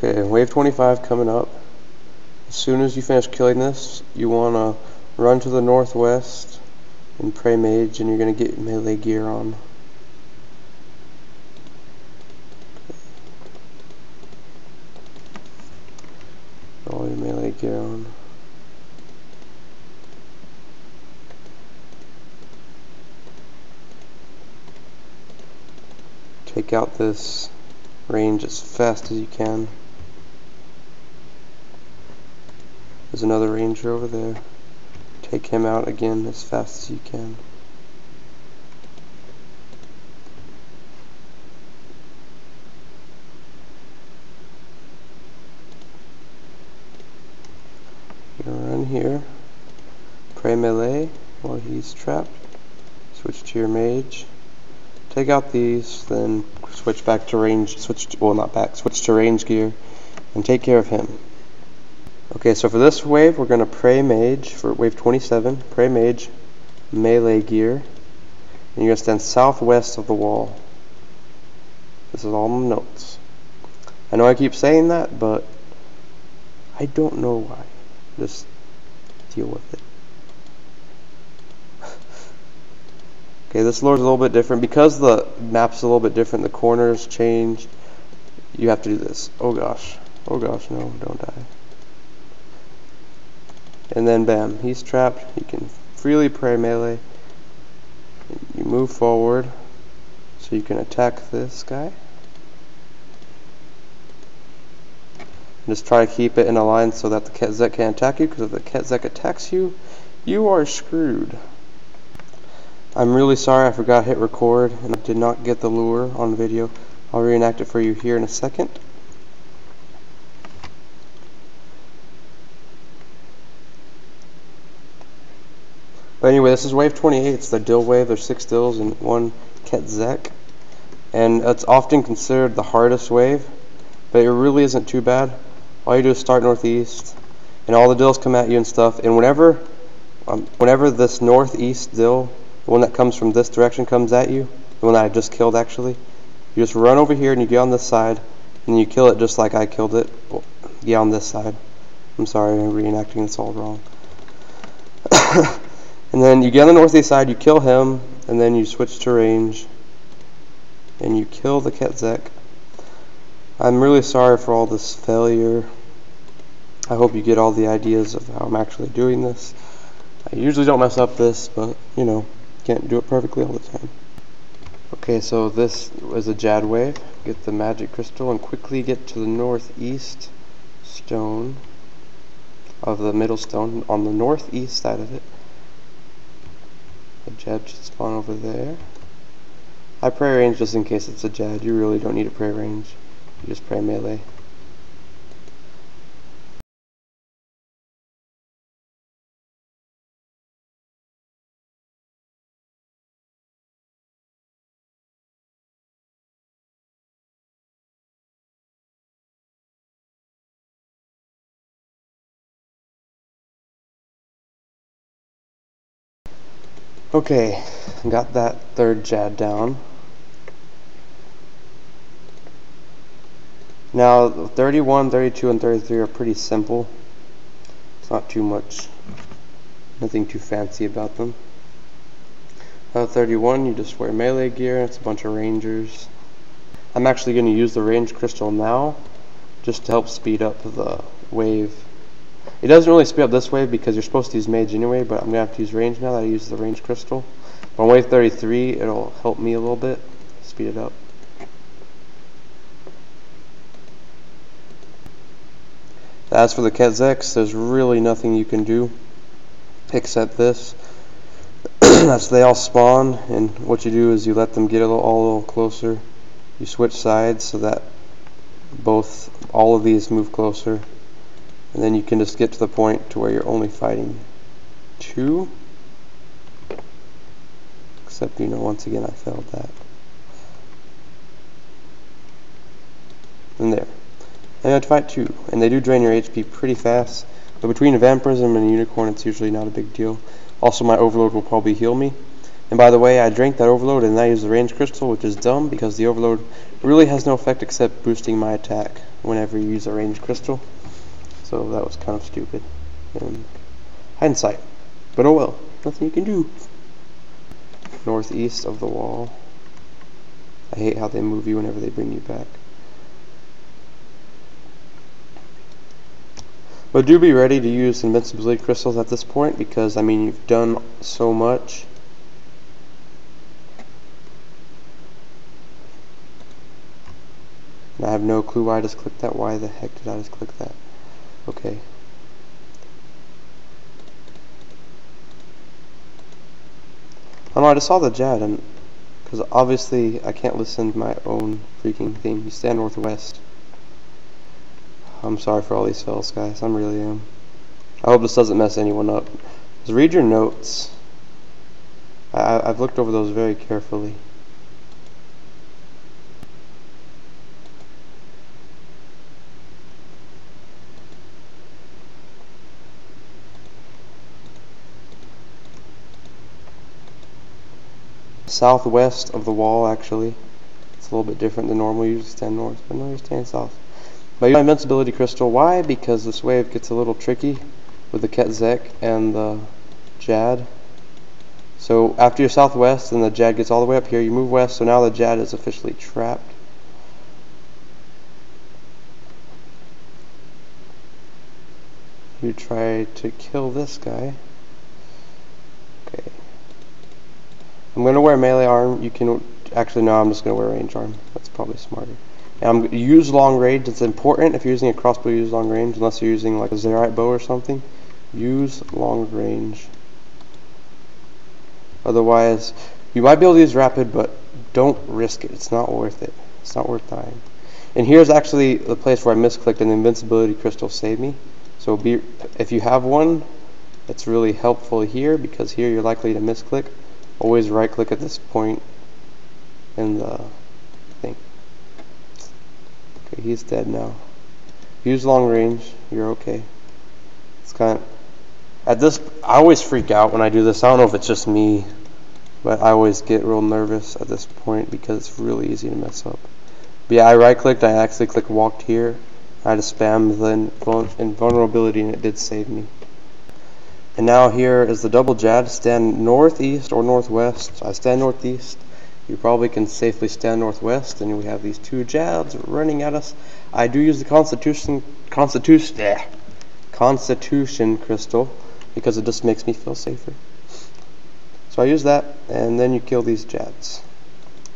Okay, wave 25 coming up. As soon as you finish killing this, you want to run to the northwest and pray mage, and you're going to get melee gear on. All your melee gear on. Take out this range as fast as you can. There's another ranger over there. Take him out again as fast as you can. You're gonna run here. Pray melee while he's trapped. Switch to your mage. Take out these, then switch back to range, switch to range gear, and take care of him. Okay, so for this wave, we're going to pray mage, for wave 27, pray mage, melee gear, and you're going to stand southwest of the wall. This is all in the notes. I know I keep saying that, but I don't know why. Just deal with it. Okay, this lore is a little bit different. Because the map's a little bit different, the corners changed, you have to do this. Oh gosh. Oh gosh, no, don't die. And then bam, he's trapped. You can freely pray melee. You move forward so you can attack this guy. And just try to keep it in a line so that the Pt2 can't attack you, because if the Pt2 attacks you, you are screwed. I'm really sorry I forgot to hit record and I did not get the lure on video. I'll reenact it for you here in a second. But anyway, this is wave 28. It's the dill wave. There's 6 dills and 1 Pt2. And it's often considered the hardest wave, but it really isn't too bad. All you do is start northeast, and all the dills come at you and stuff. And whenever this northeast dill, the one that comes from this direction, comes at you, the one that I just killed actually, you just run over here and you get on this side, and you kill it just like I killed it. Well, yeah, on this side. I'm sorry, I'm reenacting this all wrong. And then you get on the northeast side, you kill him, and then you switch to range, and you kill the Pt2. I'm really sorry for all this failure. I hope you get all the ideas of how I'm actually doing this. I usually don't mess up this, but you know, can't do it perfectly all the time. Okay, so this was a Jad wave. Get the magic crystal and quickly get to the northeast stone of the middle stone, on the northeast side of it. The Jad should spawn over there. I pray range just in case it's a Jad. You really don't need to pray range. You just pray melee. Okay, got that third Jad down. Now 31, 32, and 33 are pretty simple. It's not too much, nothing too fancy about them. 31, you just wear melee gear, and it's a bunch of rangers. I'm actually going to use the range crystal now, just to help speed up the wave. It doesn't really speed up this wave because you're supposed to use mage anyway, but I'm going to have to use range now that I use the range crystal. But on wave 33, it'll help me a little bit, speed it up. As for the Pt2, there's really nothing you can do except this. That's they all spawn, and what you do is you let them get all a little closer. You switch sides so that all of these move closer, and then you can just get to the point to where you're only fighting 2. Except, you know, once again I failed that. And there. And you have to fight 2, and they do drain your HP pretty fast. But between a vampirism and a unicorn, it's usually not a big deal. Also, my overload will probably heal me. And by the way, I drank that overload and I used the range crystal, which is dumb because the overload really has no effect except boosting my attack whenever you use a range crystal. So that was kind of stupid in hindsight. But oh well, nothing you can do. Northeast of the wall. I hate how they move you whenever they bring you back. But do be ready to use invincibility crystals at this point because, I mean, you've done so much. And I have no clue why I just clicked that. Why the heck did I just click that? Okay. Oh no, I just saw the Jad, and because obviously I can't listen to my own freaking thing. You stand northwest. I'm sorry for all these fails, guys. I really am. I hope this doesn't mess anyone up. Just read your notes. I've looked over those very carefully. Southwest of the wall, actually. It's a little bit different than normal. You usually stand north, but no, you're standing south. But you use my invincibility crystal. Why? Because this wave gets a little tricky with the Pt2 and the Jad. So after you're southwest and the Jad gets all the way up here, you move west, so now the Jad is officially trapped. You try to kill this guy. Okay. I'm going to wear melee arm. You can actually, no, I'm just going to wear range arm. That's probably smarter. And I'm going to use long range. It's important if you're using a crossbow, use long range, unless you're using like a Zerite bow or something. Use long range. Otherwise, you might be able to use rapid, but don't risk it. It's not worth it. It's not worth dying. And here's actually the place where I misclicked and the invincibility crystal saved me. So if you have one, it's really helpful here because here you're likely to misclick. Always right click at this point in the thing. Okay, he's dead now. Use long range, you're okay. It's kind of, at this, I always freak out when I do this. I don't know if it's just me, but I always get real nervous at this point because it's really easy to mess up. But yeah, I right clicked, I actually clicked walked here. I had to spam the invulnerability and it did save me. And now here is the double Jad. Stand northeast or northwest. I stand northeast. You probably can safely stand northwest, and we have these two Jads running at us. I do use the Constitution crystal because it just makes me feel safer. So I use that, and then you kill these Jads.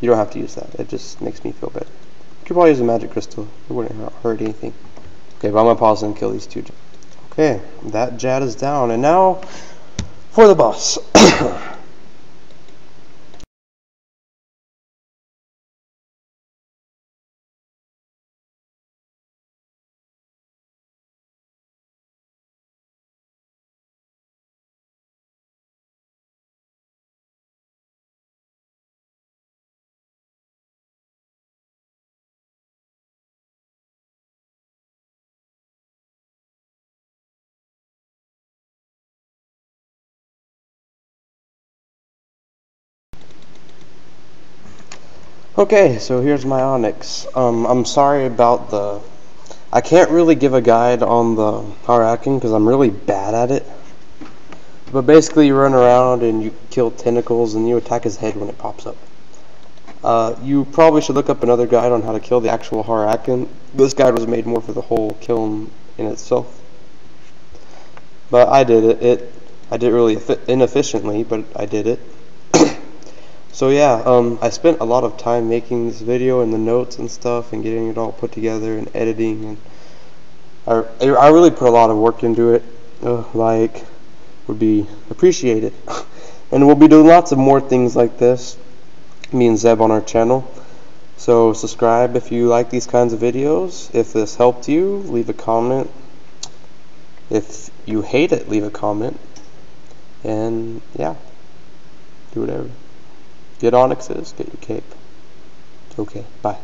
You don't have to use that. It just makes me feel better. You could probably use a magic crystal. It wouldn't hurt anything. Okay, but I'm gonna pause and kill these two Jads. Okay, that Jad is down, and now for the boss. Okay, so here's my Onyx. I'm sorry about the... I can't really give a guide on the haraking because I'm really bad at it. But basically you run around and you kill tentacles and you attack his head when it pops up. You probably should look up another guide on how to kill the actual harakin. This guide was made more for the whole kiln in itself. But I did it. I did it really inefficiently, but I did it. So yeah, I spent a lot of time making this video and the notes and stuff and getting it all put together and editing, and I really put a lot of work into it, like would be appreciated. And we'll be doing lots of more things like this, me and Zeb on our channel. So subscribe if you like these kinds of videos. If this helped you, leave a comment. If you hate it, leave a comment. And yeah, do whatever. Get onyxes, get your cape. Okay, bye.